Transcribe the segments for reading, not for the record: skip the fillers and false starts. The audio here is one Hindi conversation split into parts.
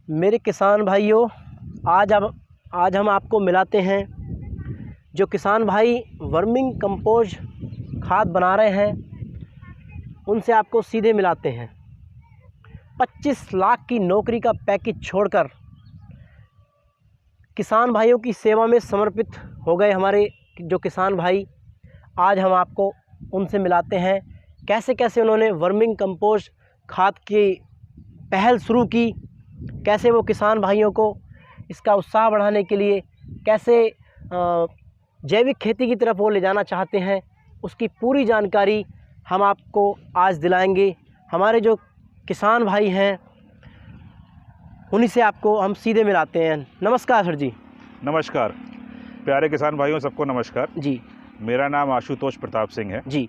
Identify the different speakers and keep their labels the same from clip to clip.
Speaker 1: मेरे किसान भाइयों, आज हम आपको मिलाते हैं जो किसान भाई वर्मिंग कंपोस्ट खाद बना रहे हैं, उनसे आपको सीधे मिलाते हैं। 25 लाख की नौकरी का पैकेज छोड़कर किसान भाइयों की सेवा में समर्पित हो गए हमारे जो किसान भाई। आज हम आपको उनसे मिलाते हैं, कैसे कैसे उन्होंने वर्मिंग कंपोस्ट खाद की पहल शुरू की, कैसे वो किसान भाइयों को इसका उत्साह बढ़ाने के लिए कैसे जैविक खेती की तरफ वो ले जाना चाहते हैं, उसकी पूरी जानकारी हम आपको आज दिलाएंगे। हमारे जो किसान भाई हैं उन्हीं से आपको हम सीधे मिलाते हैं। नमस्कार सर जी।
Speaker 2: नमस्कार प्यारे किसान भाइयों, सबको नमस्कार
Speaker 1: जी।
Speaker 2: मेरा नाम आशुतोष प्रताप सिंह है
Speaker 1: जी।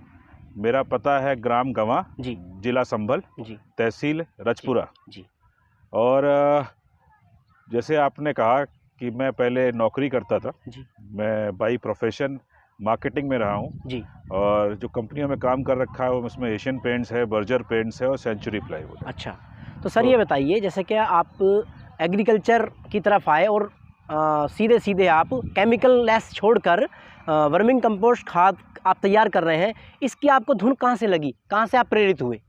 Speaker 2: मेरा पता है ग्राम गंवा,
Speaker 1: जी।
Speaker 2: जिला संभल,
Speaker 1: जी।
Speaker 2: तहसील रजपुरा।
Speaker 1: जी।
Speaker 2: और जैसे आपने कहा कि मैं पहले नौकरी करता था।
Speaker 1: जी।
Speaker 2: मैं बाई प्रोफेशन मार्केटिंग में रहा हूँ।
Speaker 1: जी।
Speaker 2: और जो कंपनियों में काम कर रखा है उसमें एशियन पेंट्स है, बर्जर पेंट्स है और सेंचुरी प्लाईवुड।
Speaker 1: अच्छा, तो सर ये बताइए, जैसे कि आप एग्रीकल्चर की तरफ आए और सीधे सीधे आप केमिकल लेस छोड़कर वर्मिंग कंपोस्ट खाद आप तैयार कर रहे हैं, इसकी आपको धुन कहाँ से लगी, कहाँ से आप प्रेरित हुए?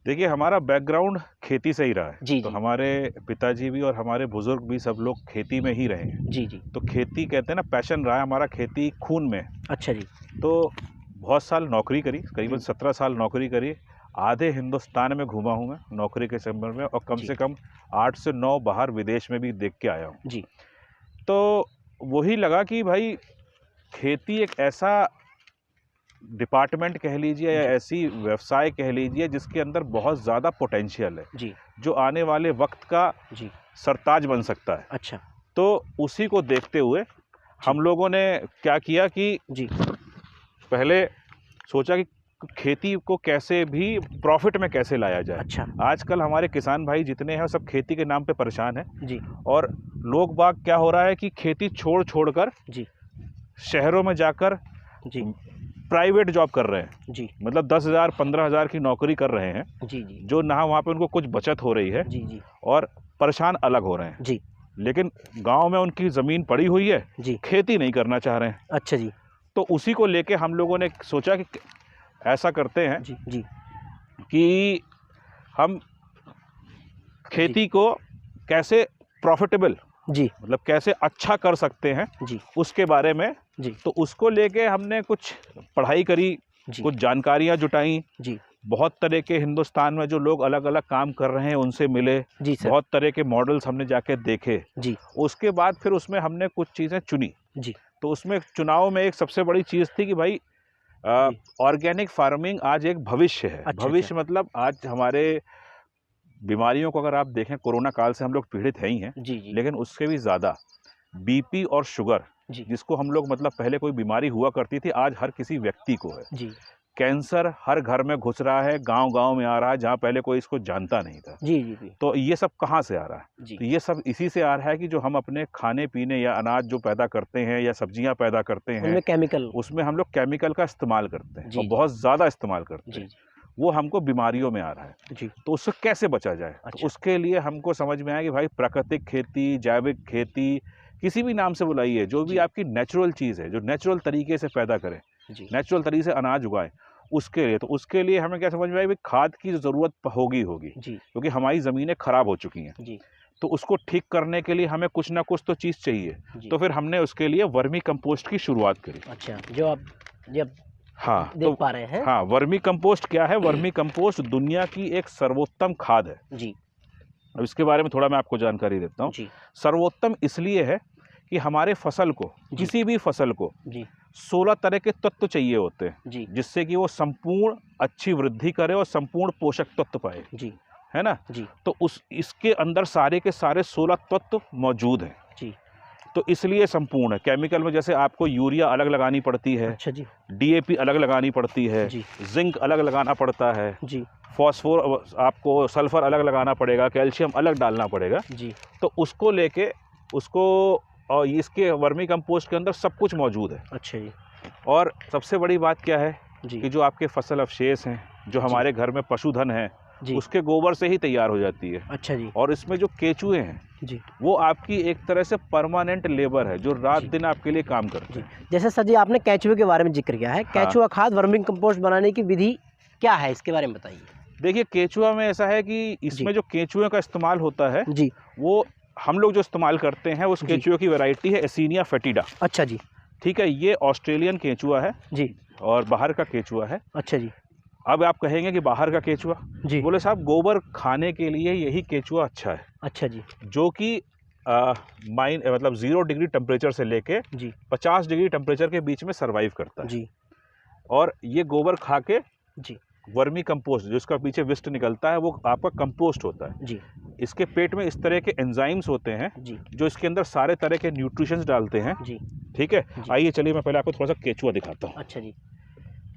Speaker 2: देखिए, हमारा बैकग्राउंड खेती से ही रहा है।
Speaker 1: जी।
Speaker 2: तो हमारे पिताजी भी और हमारे बुजुर्ग भी सब लोग खेती में ही रहे हैं।
Speaker 1: जी। जी।
Speaker 2: तो खेती कहते हैं ना, पैशन रहा है हमारा, खेती खून में।
Speaker 1: अच्छा जी।
Speaker 2: तो बहुत साल नौकरी करी, करीबन 17 साल नौकरी करी। आधे हिंदुस्तान में घूमा हूँ मैं नौकरी के संबंध में, और कम से कम 8 से 9 बाहर विदेश में भी देख के आया हूँ।
Speaker 1: जी।
Speaker 2: तो वही लगा कि भाई खेती एक ऐसा डिपार्टमेंट कह लीजिए या ऐसी व्यवसाय कह लीजिए जिसके अंदर बहुत ज़्यादा पोटेंशियल है
Speaker 1: जी।
Speaker 2: जो आने वाले वक्त का
Speaker 1: जी
Speaker 2: सरताज बन सकता है।
Speaker 1: अच्छा।
Speaker 2: तो उसी को देखते हुए हम लोगों ने क्या किया कि
Speaker 1: जी
Speaker 2: पहले सोचा कि खेती को कैसे भी प्रॉफिट में कैसे लाया जाए।
Speaker 1: अच्छा।
Speaker 2: आजकल हमारे किसान भाई जितने हैं सब खेती के नाम पे परेशान हैं।
Speaker 1: जी।
Speaker 2: और लोग बाग क्या हो रहा है कि खेती छोड़कर
Speaker 1: जी
Speaker 2: शहरों में जाकर
Speaker 1: जी
Speaker 2: प्राइवेट जॉब कर रहे हैं।
Speaker 1: जी
Speaker 2: मतलब 10,000 15,000 की नौकरी कर रहे हैं।
Speaker 1: जी जी
Speaker 2: जो ना वहाँ पे उनको कुछ बचत हो रही है।
Speaker 1: जी जी
Speaker 2: और परेशान अलग हो रहे हैं।
Speaker 1: जी।
Speaker 2: लेकिन गांव में उनकी ज़मीन पड़ी हुई है,
Speaker 1: जी।
Speaker 2: खेती नहीं करना चाह रहे हैं।
Speaker 1: अच्छा जी।
Speaker 2: तो उसी को लेके हम लोगों ने सोचा कि ऐसा करते हैं
Speaker 1: जी जी
Speaker 2: कि हम खेती को कैसे प्रॉफिटेबल,
Speaker 1: जी
Speaker 2: मतलब कैसे अच्छा कर सकते हैं
Speaker 1: जी
Speaker 2: उसके बारे में।
Speaker 1: जी
Speaker 2: तो उसको लेके हमने कुछ पढ़ाई करी,
Speaker 1: जी
Speaker 2: कुछ जानकारियां जुटाई।
Speaker 1: जी
Speaker 2: बहुत तरह के हिंदुस्तान में जो लोग अलग अलग काम कर रहे हैं उनसे मिले।
Speaker 1: जी सर।
Speaker 2: बहुत तरह के मॉडल्स हमने जाके देखे।
Speaker 1: जी।
Speaker 2: उसके बाद फिर उसमें हमने कुछ चीज़ें चुनी।
Speaker 1: जी।
Speaker 2: तो उसमें चुनाव में एक सबसे बड़ी चीज़ थी कि भाई ऑर्गेनिक फार्मिंग आज एक भविष्य है।
Speaker 1: अच्छा,
Speaker 2: भविष्य मतलब आज हमारे बीमारियों को अगर आप देखें, कोरोना काल से हम लोग पीड़ित हैं ही हैं।
Speaker 1: जी जी
Speaker 2: लेकिन उससे भी ज़्यादा बीपी और शुगर,
Speaker 1: जी
Speaker 2: जिसको हम लोग मतलब पहले कोई बीमारी हुआ करती थी, आज हर किसी व्यक्ति को है।
Speaker 1: जी
Speaker 2: कैंसर हर घर में घुस रहा है, गांव-गांव में आ रहा है, जहां पहले कोई इसको जानता नहीं था।
Speaker 1: जी जी जी
Speaker 2: तो ये सब कहाँ से आ रहा है?
Speaker 1: जी
Speaker 2: तो ये सब इसी से आ रहा है कि जो हम अपने खाने पीने या अनाज जो पैदा करते हैं या सब्जियां पैदा करते हैं,
Speaker 1: उनमें केमिकल।
Speaker 2: उसमें हम लोग केमिकल का इस्तेमाल करते हैं
Speaker 1: जी
Speaker 2: और
Speaker 1: जी
Speaker 2: बहुत ज़्यादा इस्तेमाल करते
Speaker 1: जी
Speaker 2: हैं।
Speaker 1: जी
Speaker 2: वो हमको बीमारियों में आ रहा है।
Speaker 1: जी
Speaker 2: तो उससे कैसे बचा जाए?
Speaker 1: अच्छा।
Speaker 2: तो उसके लिए हमको समझ में आया कि भाई प्राकृतिक खेती, जैविक खेती, किसी भी नाम से बुलाइए, जो भी
Speaker 1: जी
Speaker 2: आपकी नेचुरल चीज़ है, जो नेचुरल तरीके से पैदा करें,
Speaker 1: जी
Speaker 2: नेचुरल तरीके से अनाज उगाएं, उसके लिए। तो उसके लिए हमें क्या समझ में आया कि खाद की ज़रूरत होगी
Speaker 1: जी
Speaker 2: क्योंकि हमारी ज़मीनें ख़राब हो चुकी हैं।
Speaker 1: जी
Speaker 2: तो उसको ठीक करने के लिए हमें कुछ ना कुछ तो चीज़ चाहिए।
Speaker 1: जी।
Speaker 2: तो फिर हमने उसके लिए वर्मी कंपोस्ट की शुरुआत करी।
Speaker 1: अच्छा, जो आप जब
Speaker 2: हाँ,
Speaker 1: देख पा रहे हैं।
Speaker 2: हाँ, वर्मी कंपोस्ट क्या है? वर्मी कंपोस्ट दुनिया की एक सर्वोत्तम खाद है।
Speaker 1: जी
Speaker 2: अब इसके बारे में थोड़ा मैं आपको जानकारी देता हूँ।
Speaker 1: जी
Speaker 2: सर्वोत्तम इसलिए है कि हमारे फसल को, किसी भी फसल को
Speaker 1: जी
Speaker 2: 16 तरह के तत्व चाहिए होते हैं,
Speaker 1: जी
Speaker 2: जिससे कि वो संपूर्ण अच्छी वृद्धि करे और संपूर्ण पोषक तत्व पाए,
Speaker 1: जी
Speaker 2: है ना?
Speaker 1: जी
Speaker 2: तो इसके अंदर सारे के सारे 16 तत्व मौजूद हैं।
Speaker 1: जी।
Speaker 2: तो इसलिए संपूर्ण है। केमिकल में जैसे आपको यूरिया अलग लगानी पड़ती है,
Speaker 1: अच्छा जी।
Speaker 2: डीएपी अलग लगानी पड़ती है,
Speaker 1: जी
Speaker 2: जिंक अलग लगाना पड़ता है,
Speaker 1: जी
Speaker 2: फॉस्फोर आपको सल्फर अलग लगाना पड़ेगा, कैल्शियम अलग डालना पड़ेगा।
Speaker 1: जी
Speaker 2: तो उसको लेके उसको, और इसके वर्मी कंपोस्ट के अंदर सब कुछ मौजूद है।
Speaker 1: अच्छा जी।
Speaker 2: और सबसे बड़ी बात क्या है
Speaker 1: जी
Speaker 2: कि जो आपके फसल अवशेष हैं, जो हमारे घर में पशुधन है,
Speaker 1: जी।
Speaker 2: उसके गोबर से ही तैयार हो जाती है।
Speaker 1: अच्छा जी।
Speaker 2: और इसमें जो केचुए हैं
Speaker 1: जी।
Speaker 2: वो आपकी एक तरह से परमानेंट लेबर है जो रात
Speaker 1: जी।
Speaker 2: दिन आपके लिए काम करते
Speaker 1: जी।
Speaker 2: हैं।
Speaker 1: जैसे सर जी आपने केचुए के बारे में जिक्र किया है,
Speaker 2: हाँ।
Speaker 1: केचुआ खाद वर्मिंग कंपोस्ट बनाने की विधि क्या है, इसके बारे में बताइए।
Speaker 2: देखिए केचुआ में ऐसा है कि इसमें जो केचुए का इस्तेमाल होता है
Speaker 1: जी।
Speaker 2: वो हम लोग जो इस्तेमाल करते हैं उस
Speaker 1: जी।
Speaker 2: केचुए की वैरायटी है एसिनिया फेटिडा।
Speaker 1: अच्छा जी।
Speaker 2: ठीक है, ये ऑस्ट्रेलियन केचुआ है
Speaker 1: जी।
Speaker 2: और बाहर का केचुआ है।
Speaker 1: अच्छा जी।
Speaker 2: अब आप कहेंगे कि बाहर का केचुआ,
Speaker 1: जी।
Speaker 2: बोले साहब गोबर खाने के लिए यही केचुआ अच्छा है।
Speaker 1: अच्छा जी।
Speaker 2: जो कि मतलब 0 डिग्री टेम्परेचर से लेके
Speaker 1: जी।
Speaker 2: 50 डिग्री टेम्परेचर के बीच में सरवाइव करता है।
Speaker 1: जी।
Speaker 2: और ये गोबर खा के
Speaker 1: जी।
Speaker 2: वर्मी कंपोस्ट जिसका पीछे विस्ट निकलता है वो आपका कंपोस्ट होता है।
Speaker 1: जी।
Speaker 2: इसके पेट में इस तरह के एंजाइम्स होते हैं
Speaker 1: जी।
Speaker 2: जो इसके अंदर सारे तरह के न्यूट्रिशंस डालते हैं।
Speaker 1: जी।
Speaker 2: ठीक है,
Speaker 1: जी।
Speaker 2: आइए चलिए मैं पहले आपको थोड़ा सा केचुआ दिखाता हूँ।
Speaker 1: अच्छा जी,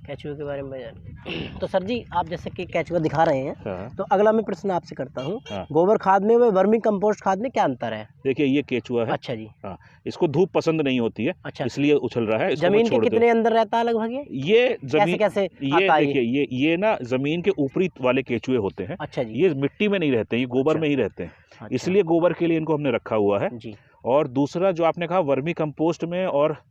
Speaker 1: केचुए के बारे में तो सर जी आप जैसे कि केचुआ दिखा रहे हैं,
Speaker 2: हाँ।
Speaker 1: तो अगला मैं प्रश्न आपसे करता हूँ,
Speaker 2: हाँ।
Speaker 1: गोबर खाद में व वर्मी कंपोस्ट खाद में क्या अंतर है?
Speaker 2: देखिए ये केचुआ है।
Speaker 1: अच्छा जी।
Speaker 2: हाँ, इसको धूप पसंद नहीं होती है।
Speaker 1: अच्छा।
Speaker 2: इसलिए उछल रहा है। इसको
Speaker 1: जमीन
Speaker 2: मत
Speaker 1: के
Speaker 2: छोड़ दो।
Speaker 1: कितने अंदर रहता है लगभग
Speaker 2: ये जमीन
Speaker 1: कैसे
Speaker 2: ये
Speaker 1: आता है
Speaker 2: देखिए ये ना जमीन के ऊपरी वाले केचुए होते हैं।
Speaker 1: अच्छा जी।
Speaker 2: ये मिट्टी में नहीं रहते, ये गोबर
Speaker 1: अच्छा।
Speaker 2: में ही रहते हैं।
Speaker 1: अच्छा।
Speaker 2: इसलिए गोबर के लिए इनको हमने रखा हुआ है।
Speaker 1: जी।
Speaker 2: और दूसरा जो आपने कहा वर्मी कंपोस्ट में और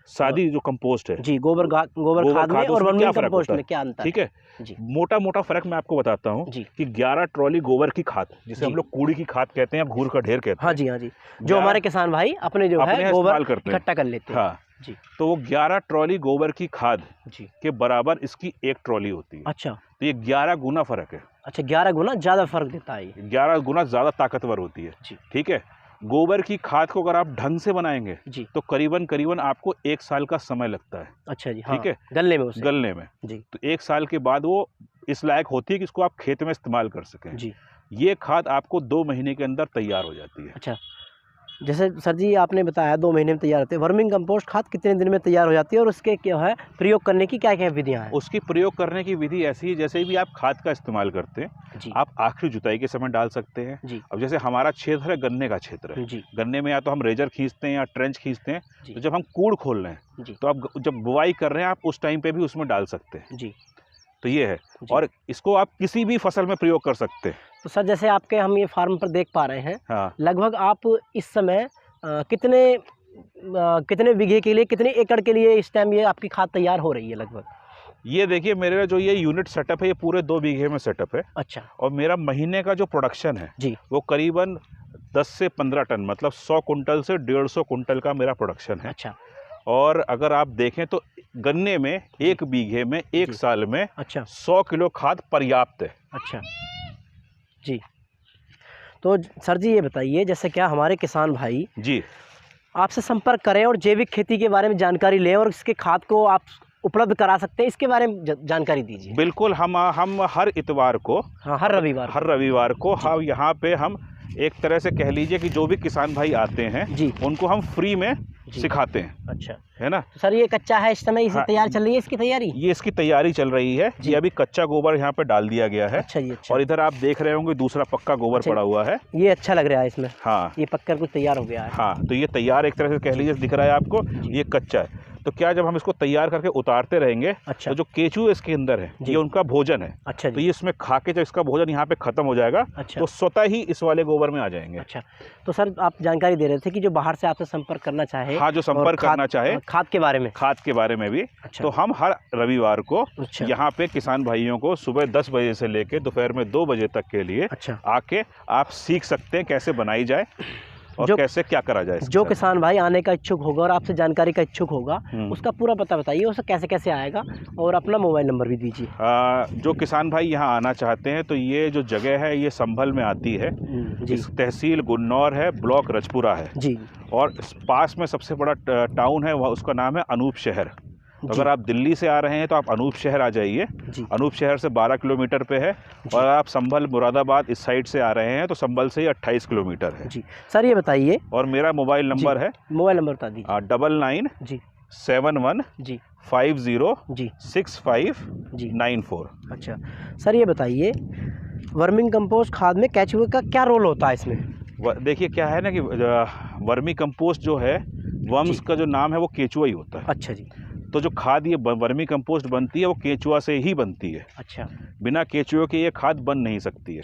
Speaker 2: सादी जो कंपोस्ट है
Speaker 1: जी, गोबर खाद में और वर्मी कंपोस्ट में क्या अंतर है?
Speaker 2: ठीक है,
Speaker 1: जी।
Speaker 2: मोटा फर्क मैं आपको बताता हूँ
Speaker 1: जी।
Speaker 2: कि 11 ट्रॉली गोबर की खाद जिसे
Speaker 1: जी।
Speaker 2: हम लोग कूड़ी की खाद कहते हैं, घूर का ढेर कहते हैं।
Speaker 1: हाँ जी, हाँ जी, जो हमारे किसान भाई अपने जो है गोबर इकट्ठा कर लेते हैं।
Speaker 2: हाँ
Speaker 1: जी।
Speaker 2: तो वो 11 ट्रॉली गोबर की खाद
Speaker 1: जी
Speaker 2: के बराबर इसकी 1 ट्रॉली होती है।
Speaker 1: अच्छा,
Speaker 2: तो ये 11 गुना फर्क है।
Speaker 1: अच्छा, 11 गुना ज़्यादा फर्क देता है ये।
Speaker 2: 11 गुना ज़्यादा ताकतवर होती है।
Speaker 1: जी।
Speaker 2: ठीक है, गोबर की खाद को अगर आप ढंग से बनाएंगे
Speaker 1: जी।
Speaker 2: तो करीबन आपको 1 साल का समय लगता है।
Speaker 1: अच्छा जी।
Speaker 2: ठीक है,
Speaker 1: गलने में उसे।
Speaker 2: गलने में।
Speaker 1: जी।
Speaker 2: तो 1 साल के बाद वो इस लायक होती है कि इसको आप खेत में इस्तेमाल कर सकें।
Speaker 1: जी।
Speaker 2: ये खाद आपको 2 महीने के अंदर तैयार हो जाती है।
Speaker 1: अच्छा, जैसे सर जी आपने बताया 2 महीने में तैयार होती है, वर्मिंग कंपोस्ट खाद कितने दिन में तैयार हो जाती है और उसके क्या है प्रयोग करने की क्या क्या विधियाँ हैं?
Speaker 2: उसकी प्रयोग करने की विधि ऐसी है जैसे भी आप खाद का इस्तेमाल करते हैं।
Speaker 1: जी।
Speaker 2: आप आखिरी जुताई के समय डाल सकते हैं।
Speaker 1: जी।
Speaker 2: अब जैसे हमारा क्षेत्र है गन्ने का क्षेत्र है।
Speaker 1: जी।
Speaker 2: गन्ने में या तो हम रेजर खींचते हैं या ट्रेंच खींचते हैं। तो जब हम कूड़ खोल रहे हैं
Speaker 1: जी।
Speaker 2: तो आप जब बुवाई कर रहे हैं आप उस टाइम पे भी उसमें डाल सकते हैं।
Speaker 1: जी।
Speaker 2: तो ये है, और इसको आप किसी भी फसल में प्रयोग कर सकते हैं।
Speaker 1: तो सर जैसे आपके हम ये फार्म पर देख पा रहे हैं,
Speaker 2: हाँ।
Speaker 1: लगभग आप इस समय कितने बीघे के लिए, कितने एकड़ के लिए इस टाइम ये आपकी खाद तैयार हो रही है लगभग?
Speaker 2: ये देखिए मेरा जो ये यूनिट सेटअप है ये पूरे 2 बीघे में सेटअप है।
Speaker 1: अच्छा।
Speaker 2: और मेरा महीने का जो प्रोडक्शन है
Speaker 1: जी।
Speaker 2: वो करीबन 10 से 15 टन मतलब 100 कुंटल से 150 कुंटल का मेरा प्रोडक्शन है।
Speaker 1: अच्छा। और
Speaker 2: अगर आप देखें तो गन्ने में 1 बीघे में 1 साल में
Speaker 1: अच्छा
Speaker 2: 100 किलो खाद पर्याप्त है।
Speaker 1: अच्छा जी। तो सर जी ये बताइए, जैसे क्या हमारे किसान भाई जी आपसे संपर्क करें और जैविक खेती के बारे में जानकारी लें और इसके खाद को आप उपलब्ध करा सकते हैं, इसके बारे में जानकारी दीजिए।
Speaker 2: बिल्कुल, हम हर इतवार को,
Speaker 1: हाँ, हर रविवार को
Speaker 2: हम यहाँ पे हम एक तरह से कह लीजिए कि जो भी किसान भाई आते हैं जी उनको हम फ्री में सिखाते हैं।
Speaker 1: अच्छा,
Speaker 2: है ना।
Speaker 1: तो सर ये कच्चा है इस समय, इसे तैयार चल रही है इसकी तैयारी?
Speaker 2: ये इसकी तैयारी चल रही है जी। अभी कच्चा गोबर यहाँ पे डाल दिया गया है।
Speaker 1: अच्छा जी। अच्छा।
Speaker 2: और इधर आप देख रहे होंगे दूसरा पक्का गोबर पड़ा हुआ है।
Speaker 1: ये अच्छा लग रहा है इसमें। हाँ, ये पक्का कुछ तैयार हो गया है।
Speaker 2: हाँ, तो ये तैयार एक तरह से कह लीजिए दिख रहा है आपको, ये कच्चा है। तो क्या जब हम इसको तैयार करके उतारते रहेंगे तो जो केचुए इसके अंदर है ये उनका भोजन है। अच्छा तो ये इसमें खा के जब इसका भोजन यहाँ पे खत्म हो जाएगा तो स्वतः ही इस वाले गोबर में आ जाएंगे।
Speaker 1: अच्छा, तो सर आप जानकारी दे रहे थे कि जो बाहर से आपसे संपर्क करना चाहे,
Speaker 2: हाँ, जो संपर्क करना चाहे
Speaker 1: खाद के बारे में भी। अच्छा।
Speaker 2: तो हम हर रविवार को यहाँ पे किसान भाइयों को सुबह 10 बजे से लेकर दोपहर में 2 बजे तक के लिए आके आप सीख सकते हैं कैसे बनाई जाए और कैसे क्या करा जाए।
Speaker 1: जो किसान भाई आने का इच्छुक होगा और आपसे जानकारी का इच्छुक होगा उसका पूरा पता बताइए, उसे कैसे कैसे आएगा और अपना मोबाइल नंबर भी दीजिए।
Speaker 2: जो किसान भाई यहाँ आना चाहते हैं तो ये जो जगह है ये संभल में आती है जी। तहसील गुन्नौर है, ब्लॉक रजपुरा है जी। और पास में सबसे बड़ा टाउन है वह, उसका नाम है अनूप शहर। तो अगर आप दिल्ली से आ रहे हैं तो आप अनूप शहर आ जाइए। अनूप शहर से 12 किलोमीटर पे है। और आप संभल मुरादाबाद इस साइड से आ रहे हैं तो संभल से 28 किलोमीटर है जी।
Speaker 1: सर ये बताइए,
Speaker 2: और मेरा मोबाइल नंबर है,
Speaker 1: मोबाइल नंबर बता दीजिए।
Speaker 2: 99 जी 71 जी 50 जी 6594।
Speaker 1: अच्छा, सर ये बताइए वर्मिंग कंपोस्ट खाद में केचुए का क्या रोल होता है इसमें?
Speaker 2: देखिए क्या है ना कि वर्मी कंपोस्ट जो है, वर्म्स का जो नाम है वो केचुआ ही होता है।
Speaker 1: अच्छा जी।
Speaker 2: तो जो खाद ये वर्मी कंपोस्ट बनती है वो केचुआ से ही बनती है।
Speaker 1: अच्छा।
Speaker 2: बिना केचुए के ये खाद बन नहीं सकती है।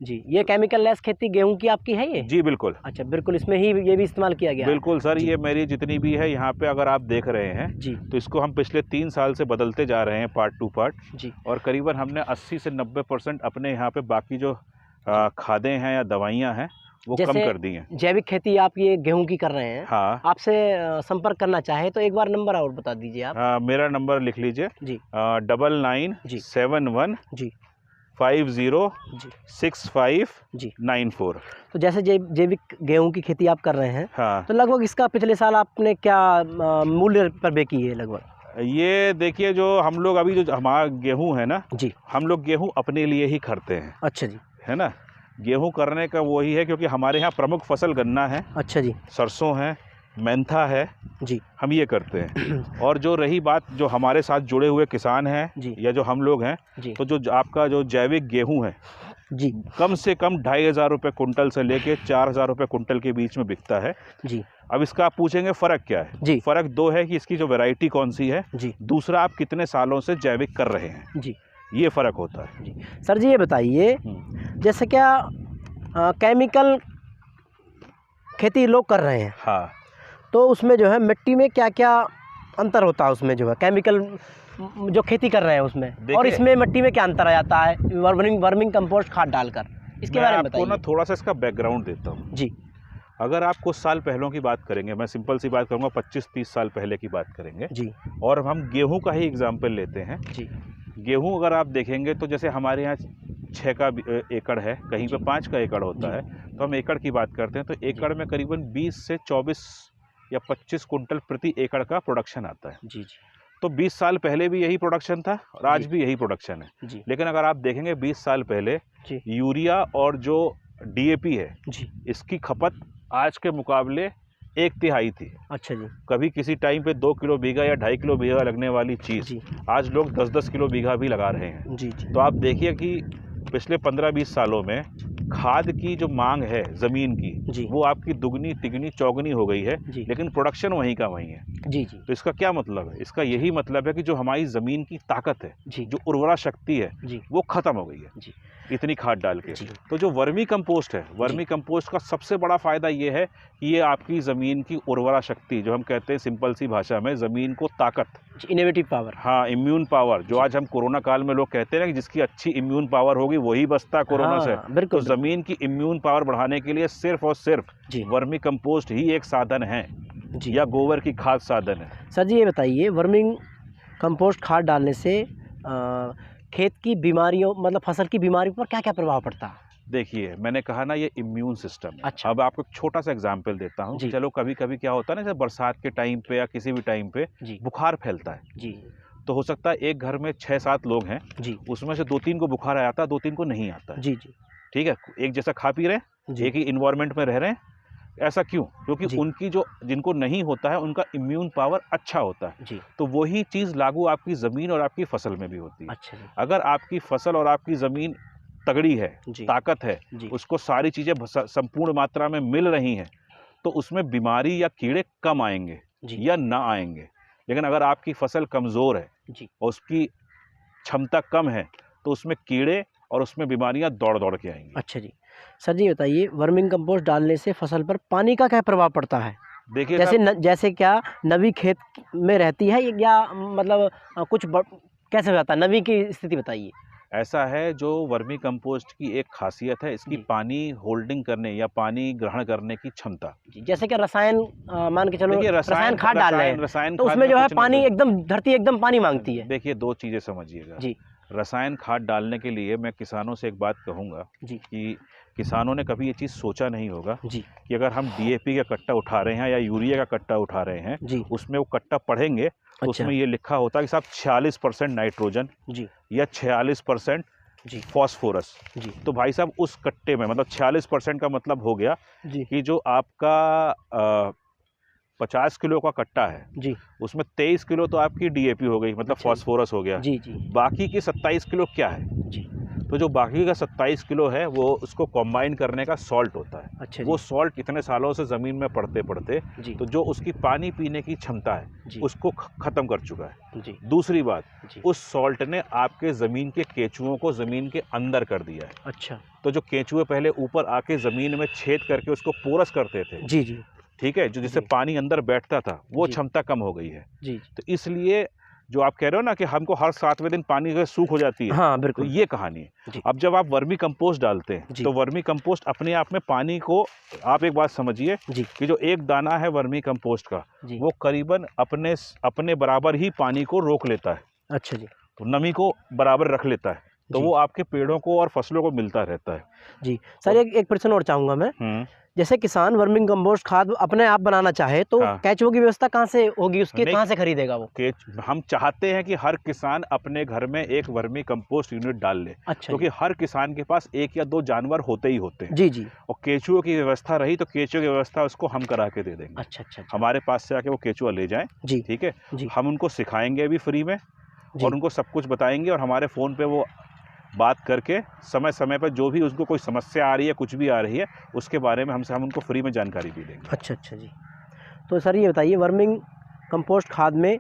Speaker 1: जी, ये केमिकल लेस खेती गेहूं की आपकी है ये?
Speaker 2: जी बिल्कुल।
Speaker 1: अच्छा, बिल्कुल, इसमें ही ये भी इस्तेमाल किया गया है?
Speaker 2: बिल्कुल सर, ये मेरी जितनी भी है यहाँ पे अगर आप देख रहे हैं
Speaker 1: जी,
Speaker 2: तो इसको हम पिछले 3 साल से बदलते जा रहे हैं पार्ट टू पार्ट
Speaker 1: जी,
Speaker 2: और करीबन हमने 80 से 90% अपने यहाँ पे बाकी जो खादें हैं या दवाइयाँ हैं वो कम कर दी हैं।
Speaker 1: जैविक खेती आप ये गेहूं की कर रहे हैं।
Speaker 2: हाँ।
Speaker 1: आपसे संपर्क करना चाहे तो एक बार नंबर और बता दीजिए आप।
Speaker 2: मेरा नंबर लिख लीजिए
Speaker 1: जी।
Speaker 2: 9971
Speaker 1: जी
Speaker 2: 506594।
Speaker 1: तो जैसे जैविक गेहूं की खेती आप कर रहे हैं,
Speaker 2: हाँ।
Speaker 1: तो लगभग इसका पिछले साल आपने क्या मूल्य पर बेची है लगभग?
Speaker 2: ये देखिए, जो हम लोग अभी जो हमारा गेहूं है ना
Speaker 1: जी,
Speaker 2: हम लोग गेहूं अपने लिए ही करते हैं।
Speaker 1: अच्छा जी।
Speaker 2: है ना, गेहूं करने का वही है क्योंकि हमारे यहाँ प्रमुख फसल गन्ना है।
Speaker 1: अच्छा जी।
Speaker 2: सरसों है, मेंथा है
Speaker 1: जी,
Speaker 2: हम ये करते हैं। और जो रही बात जो हमारे साथ जुड़े हुए किसान हैं या जो हम लोग हैं, तो जो आपका जो जैविक गेहूं है
Speaker 1: जी,
Speaker 2: कम से कम 2500 रुपये कुंटल से लेके 4000 रुपये कुंटल के बीच में बिकता है
Speaker 1: जी।
Speaker 2: अब इसका आप पूछेंगे फ़र्क क्या है जी। फ़र्क दो है कि इसकी जो वैरायटी कौन सी है जी, दूसरा आप कितने सालों से जैविक कर रहे हैं जी, ये फ़र्क होता है
Speaker 1: जी। सर जी ये बताइए, जैसे क्या केमिकल खेती लोग कर रहे हैं, हाँ, तो उसमें जो है मिट्टी में क्या क्या अंतर होता है? उसमें जो है केमिकल जो खेती कर रहे हैं उसमें और इसमें मिट्टी में क्या अंतर आ जाता है वर्मिंग कंपोस्ट खाद डालकर? इसके बारे में बताइए।
Speaker 2: आपको ना थोड़ा सा इसका बैकग्राउंड देता हूँ जी। अगर आप कुछ साल पहलों की बात करेंगे, मैं सिंपल सी बात करूँगा, 25-30 साल पहले की बात करेंगे जी, और हम गेहूं का ही एग्जाम्पल लेते हैं जी। गेहूं अगर आप देखेंगे तो जैसे हमारे यहाँ 6 का एकड़ है, कहीं पे 5 का एकड़ होता है, तो हम एकड़ की बात करते हैं तो एकड़ में करीबन 20 से 24 या 25 कुंटल प्रति एकड़ का प्रोडक्शन आता है जी। तो 20 साल पहले भी यही प्रोडक्शन था और आज भी यही प्रोडक्शन है जी। लेकिन अगर आप देखेंगे 20 साल पहले यूरिया और जो डीएपी है जी, इसकी खपत आज के मुकाबले 1/3 थी। अच्छा जी। कभी किसी टाइम पे 2 किलो बीघा या 2.5 किलो बीघा लगने वाली चीज़ आज लोग 10-10 किलो बीघा भी लगा रहे हैं जी, जी। तो आप देखिए कि पिछले 15-20 सालों में खाद की जो मांग है ज़मीन की वो आपकी दुगनी तिगनी चौगनी हो गई है, लेकिन प्रोडक्शन वहीं का वहीं है जी जी। तो इसका क्या मतलब है? इसका यही मतलब है कि जो हमारी ज़मीन की ताकत है, जो उर्वरा शक्ति है, वो ख़त्म हो गई है जी, इतनी खाद डाल के। तो जो वर्मी कंपोस्ट है, वर्मी कंपोस्ट का सबसे बड़ा फ़ायदा ये है कि ये आपकी ज़मीन की उर्वरा शक्ति, जो हम कहते हैं सिंपल सी भाषा में ज़मीन को ताकत, इनोवेटिव पावर, हाँ, इम्यून पावर, जो आज हम कोरोना काल में लोग कहते हैं ना कि जिसकी अच्छी इम्यून पावर होगी वही बचता कोरोना से। तो ज़मीन की इम्यून पावर बढ़ाने के लिए सिर्फ और सिर्फ वर्मी कंपोस्ट ही एक साधन है या गोबर की खाद साधन है।
Speaker 1: सर जी ये बताइए, वर्मिंग कंपोस्ट खाद डालने से खेत की बीमारियों मतलब फसल की बीमारियों पर क्या क्या प्रभाव पड़ता है?
Speaker 2: देखिए, मैंने कहा ना ये इम्यून सिस्टम है। अच्छा। अब आपको एक छोटा सा एग्जांपल देता हूँ। चलो कभी कभी क्या होता है ना, जैसे बरसात के टाइम पे या किसी भी टाइम पे बुखार फैलता है जी, तो हो सकता है एक घर में 6-7 लोग हैं जी, उसमें से 2-3 को बुखार आ जाता है, 2-3 को नहीं आता है जी जी, ठीक है, एक जैसा खा पी रहे हैं, एक ही इन्वायरमेंट में रह रहे हैं। ऐसा क्यों? क्योंकि उनकी जो जिनको नहीं होता है उनका इम्यून पावर अच्छा होता है जी। तो वही चीज़ लागू आपकी ज़मीन और आपकी फसल में भी होती है। अच्छा जी। अगर आपकी फसल और आपकी ज़मीन तगड़ी है, ताकत है, उसको सारी चीज़ें संपूर्ण मात्रा में मिल रही हैं, तो उसमें बीमारी या कीड़े कम आएंगे या ना आएंगे। लेकिन अगर आपकी फसल कमज़ोर है और उसकी क्षमता कम है तो उसमें कीड़े और उसमें बीमारियां दौड़ दौड़ के आएंगी। अच्छा जी। सर जी बताइए, वर्मिंग कंपोस्ट डालने से फसल पर पानी का क्या प्रभाव पड़ता है? देखिए जैसे क्या नमी खेत में रहती है या मतलब कुछ कैसे हो जाता है? नमी की स्थिति बताइए। ऐसा है, जो वर्मी कंपोस्ट की एक खासियत है इसकी पानी होल्डिंग करने या पानी ग्रहण करने की क्षमता।
Speaker 1: जैसे कि रसायन मान के चलो रसायन खाद डाल रहे हैं तो उसमें जो है पानी एकदम धरती एकदम पानी मांगती है।
Speaker 2: देखिए, दो चीज़ें समझिएगा जी। रसायन खाद डालने के लिए मैं किसानों से एक बात कहूँगा जी, कि किसानों ने कभी ये चीज़ सोचा नहीं होगा जी, कि अगर हम डीएपी का कट्टा उठा रहे हैं या यूरिया का कट्टा उठा रहे हैं जी, उसमें वो कट्टा पढ़ेंगे तो उसमें ये लिखा होता है कि साहब 46% नाइट्रोजन जी या 46% फॉस्फोरस जी। तो भाई साहब उस कट्टे में मतलब 46% का मतलब हो गया जी, कि जो आपका 50 किलो का कट्टा है जी, उसमें 23 किलो तो आपकी डीएपी हो गई, मतलब फॉस्फोरस हो गया जी जी, बाकी की 27 किलो क्या है जी। तो जो बाकी का 27 किलो है वो उसको कंबाइन करने का सॉल्ट होता है।
Speaker 1: अच्छा
Speaker 2: वो सॉल्ट इतने सालों से ज़मीन में पड़ते पड़ते तो जो उसकी पानी पीने की क्षमता है उसको ख़त्म कर चुका है जी। दूसरी बात, उस सॉल्ट ने आपके ज़मीन के केंचुओं को ज़मीन के अंदर कर दिया है।
Speaker 1: अच्छा।
Speaker 2: तो जो केंचुए पहले ऊपर आके ज़मीन में छेद करके उसको पोरस करते थे जी जी, ठीक है, जो जिससे पानी अंदर बैठता था, वो क्षमता कम हो गई है जी। तो इसलिए जो आप कह रहे हो ना कि हमको हर 7वें दिन पानी का सूख हो जाती है, हाँ बिल्कुल, तो ये कहानी है। अब जब आप वर्मी कंपोस्ट डालते हैं तो वर्मी कंपोस्ट अपने आप में पानी को, आप एक बात समझिए कि जो एक दाना है वर्मी कंपोस्ट का वो करीबन अपने बराबर ही पानी को रोक लेता है। अच्छा जी। तो नमी को बराबर रख लेता है, तो वो आपके पेड़ों को और फसलों को मिलता रहता है जी। सर एक प्रश्न और चाहूँगा मैं, जैसे किसान वर्मिंग कंपोस्ट खाद अपने आप बनाना चाहे तो केंचुओं की व्यवस्था कहाँ से होगी, उसके कहाँ से खरीदेगा वो? हम चाहते हैं कि हर किसान अपने घर में एक वर्मी कंपोस्ट यूनिट डाल ले। अच्छा। क्योंकि हर किसान के पास 1 या 2 जानवर होते ही होते हैं जी जी। और केंचुओं की व्यवस्था रही तो केंचुओं की व्यवस्था उसको हम करा के दे देंगे। अच्छा अच्छा। हमारे पास से आके वो केंचुआ ले जाएं जी, ठीक है, हम उनको सिखाएंगे भी फ्री में और उनको सब कुछ बताएंगे और हमारे फ़ोन पे वो बात करके समय समय पर जो भी उसको कोई समस्या आ रही है, कुछ भी आ रही है, उसके बारे में हम उनको फ्री में जानकारी भी देंगे। अच्छा अच्छा जी। तो सर ये बताइए वर्मिंग कंपोस्ट खाद में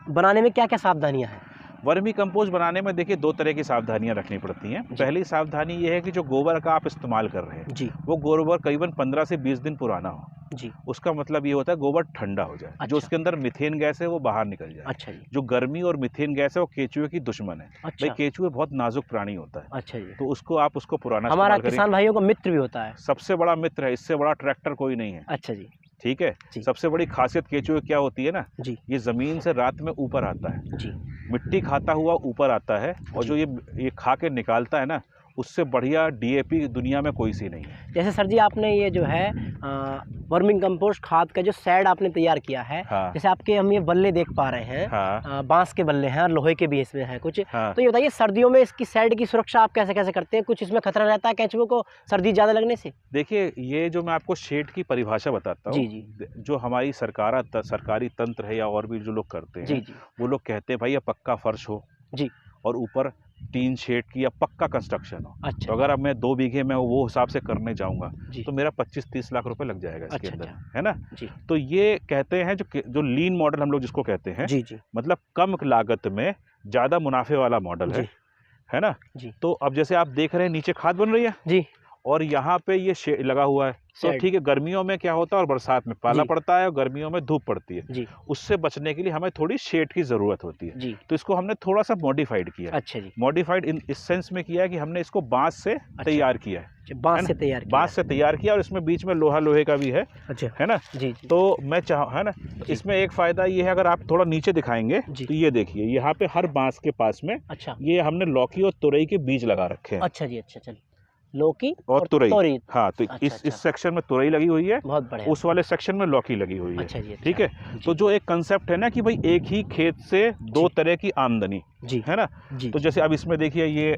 Speaker 2: बनाने में क्या क्या सावधानियां हैं? वर्मी कंपोस्ट बनाने में देखिए 2 तरह की सावधानियां रखनी पड़ती हैं। पहली सावधानी ये है कि जो गोबर का आप इस्तेमाल कर रहे हैं जी, वो गोबर करीबन 15 से 20 दिन पुराना हो जी। उसका मतलब ये होता है गोबर ठंडा हो जाए। अच्छा। जो उसके अंदर मीथेन गैस है वो बाहर निकल जाए। अच्छा जी। जो गर्मी और मीथेन गैस है वो केंचुए की दुश्मन है। अच्छा। भाई केंचुए बहुत नाजुक प्राणी होता है। अच्छा जी। तो उसको पुराना हमारा किसान भाइयों का मित्र भी होता है, सबसे बड़ा मित्र है, इससे बड़ा ट्रैक्टर कोई नहीं है। अच्छा जी, ठीक है। सबसे बड़ी खासियत केंचुए क्या होती है ना जी, ये जमीन से रात में ऊपर आता है जी, मिट्टी खाता हुआ ऊपर आता है और जो ये खा के निकालता है ना, उससे बढ़िया डीएपी दुनिया में कोई सी नहीं है। जैसे सर जी आपने ये जो है वर्मिंग कंपोस्ट खाद का जो शेड आपने तैयार किया है, हाँ। जैसे आपके हम ये बल्ले देख पा रहे हैं, हाँ। बांस के बल्ले हैं और लोहे के भी इसमें है कुछ, हाँ। तो ये बताइए सर्दियों में इसकी शेड की सुरक्षा आप कैसे कैसे करते हैं? कुछ इसमें खतरा रहता है केंचुओं को सर्दी ज़्यादा लगने से? देखिए ये जो मैं आपको शेड की परिभाषा बताता हूँ, जो हमारी सरकारी तंत्र है या और भी जो लोग करते हैं वो लोग कहते हैं भाई ये पक्का फर्श हो जी और ऊपर टीन शेड की या पक्का कंस्ट्रक्शन हो। अच्छा। तो अगर अब मैं 2 बीघे में वो हिसाब से करने जाऊंगा तो मेरा 25-30 लाख रुपए लग जाएगा इसके अंदर, है ना जी। तो ये कहते हैं जो लीन मॉडल हम लोग जिसको कहते हैं जी जी, मतलब कम लागत में ज्यादा मुनाफे वाला मॉडल है ना जी। तो अब जैसे आप देख रहे हैं नीचे खाद बन रही है जी और यहाँ पे ये शेड लगा हुआ है, तो ठीक है, गर्मियों में क्या होता है और बरसात में पाला पड़ता है और गर्मियों में धूप पड़ती है जी, उससे बचने के लिए हमें थोड़ी शेड की जरूरत होती है जी। तो इसको हमने थोड़ा सा मॉडिफाइड किया। अच्छा जी। मॉडिफाइड इस सेंस में किया है कि हमने इसको बांस से तैयार किया है, बांस से तैयार किया और इसमें बीच में लोहे का भी है। अच्छा, है ना जी। तो मैं है ना, इसमें एक फायदा ये है, अगर आप थोड़ा नीचे दिखाएंगे तो ये देखिए यहाँ पे हर बांस के पास में अच्छा ये हमने लौकी और तुरई के बीज लगा रखे हैं। अच्छा जी, अच्छा चल लौकी और तुरई। हाँ, तो इस सेक्शन में तुरई लगी हुई है, बहुत बढ़िया। उस वाले सेक्शन में लौकी लगी हुई है। अच्छा जी, ठीक है। तो जो एक कंसेप्ट है ना कि भाई एक ही खेत से 2 तरह की आमदनी जी, है ना जी। तो जैसे अब इसमें देखिए ये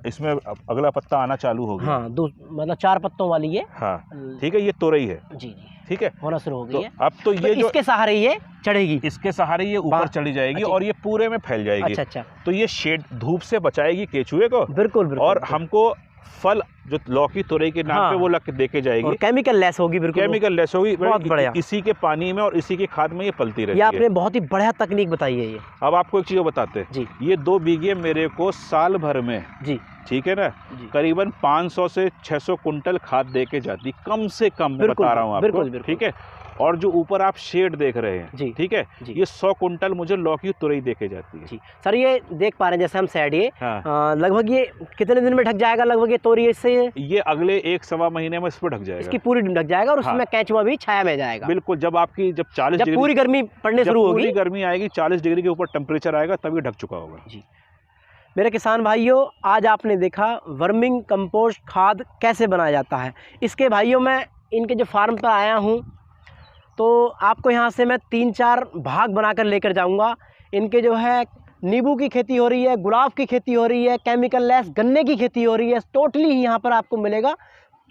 Speaker 2: इसमें अगला पत्ता आना चालू हो गया। हाँ, मतलब 4 पत्तों वाली है। हाँ, ठीक है, ये तुरई है जी जी, ठीक है, होना शुरू हो गई है। अब तो ये जो इसके सहारे ये चढ़ेगी, इसके सहारे ये ऊपर चली जाएगी और ये पूरे में फैल जाएगी। अच्छा अच्छा। तो ये शेड धूप से बचाएगी केंचुए को, बिल्कुल, और हमको फल जो लौकी तुरई के नाम पे वो लग के देके जाएगी और केमिकल लेस होगी, बिल्कुल केमिकल लेस होगी, बहुत बढ़िया। इसी के पानी में और इसी की खाद में ये पलती रहती है। आपने बहुत ही बढ़िया तकनीक बताई है ये। अब आपको एक चीज बताते हैं जी, ये 2 बीघे मेरे को साल भर में जी, ठीक है ना, करीबन 500 से 600 कुंटल खाद दे के जाती, कम से कम, बता रहा हूँ आपको, ठीक है। और जो ऊपर आप शेड देख रहे हैं जी, ठीक है, ये 100 कुंटल मुझे लौकी तुरई देके जाती है जी। सर ये देख पा रहे हैं जैसे हम शेड ये लगभग ये कितने दिन में ढक जाएगा लगभग ये तोरी इससे? ये अगले 1-1.25 महीने में इस पर ढक जाएगा, इसकी पूरी ढक जाएगा और उसमें केंचुआ भी छाया में जाएगा। बिल्कुल, जब 40 डिग्री पूरी गर्मी पड़ने शुरू होगी, पूरी गर्मी आएगी, 40 डिग्री के ऊपर टेम्परेचर आएगा, तभी ढक चुका होगा जी। मेरे किसान भाइयों, आज आपने देखा वर्मिंग कंपोस्ट खाद कैसे बनाया जाता है। इसके भाइयों मैं इनके जो फार्म पर आया हूँ तो आपको यहाँ से मैं 3-4 भाग बनाकर लेकर जाऊँगा। इनके जो है नींबू की खेती हो रही है, गुलाब की खेती हो रही है, केमिकल लेस गन्ने की खेती हो रही है, टोटली ही यहाँ पर आपको मिलेगा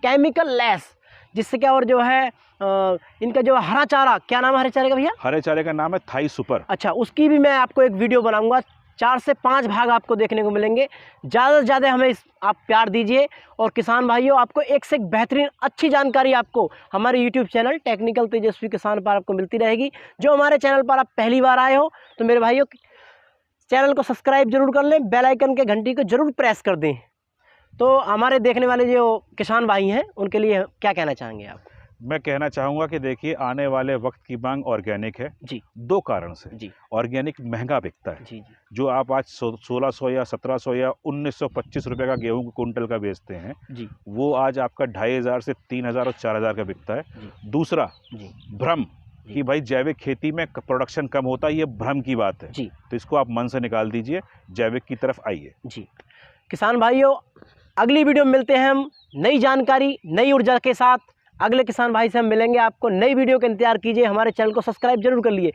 Speaker 2: केमिकल लेस, जिससे क्या और जो है इनका जो हरा चारा, क्या नाम है हरे चारे का भैया? हरे चारे का नाम है थाई सुपर। अच्छा, उसकी भी मैं आपको एक वीडियो बनाऊंगा,
Speaker 1: 4 से 5 भाग आपको देखने को मिलेंगे। ज़्यादा से ज़्यादा हमें आप प्यार दीजिए। और किसान भाइयों, आपको एक से एक बेहतरीन अच्छी जानकारी आपको हमारे यूट्यूब चैनल टेक्निकल तेजस्वी किसान पर आपको मिलती रहेगी। जो हमारे चैनल पर आप पहली बार आए हो तो मेरे भाइयों चैनल को सब्सक्राइब जरूर कर लें, बेल आइकन के घंटी को जरूर प्रेस कर दें। तो हमारे देखने वाले जो किसान भाई हैं उनके लिए क्या कहना चाहेंगे आप?
Speaker 2: मैं कहना चाहूँगा कि देखिए, आने वाले वक्त की मांग ऑर्गेनिक है
Speaker 1: जी।
Speaker 2: 2 कारण से।
Speaker 1: जी।
Speaker 2: ऑर्गेनिक महंगा बिकता है।
Speaker 1: जी।
Speaker 2: जो आप आज 1600 या 1700 या 1925 रुपये का गेहूं कुंटल का बेचते हैं
Speaker 1: जी,
Speaker 2: वो आज आपका 2500 से 3000 और 4000 का बिकता है। दूसरा भ्रम कि भाई जैविक खेती में प्रोडक्शन कम होता है, ये भ्रम की बात है जी। तो इसको आप मन से निकाल दीजिए, जैविक की तरफ आइए जी।
Speaker 1: किसान भाइयों, अगली वीडियो में मिलते हैं हम नई जानकारी नई ऊर्जा के साथ। अगले किसान भाई से हम मिलेंगे। आपको नई वीडियो का इंतजार कीजिए, हमारे चैनल को सब्सक्राइब जरूर कर लिए।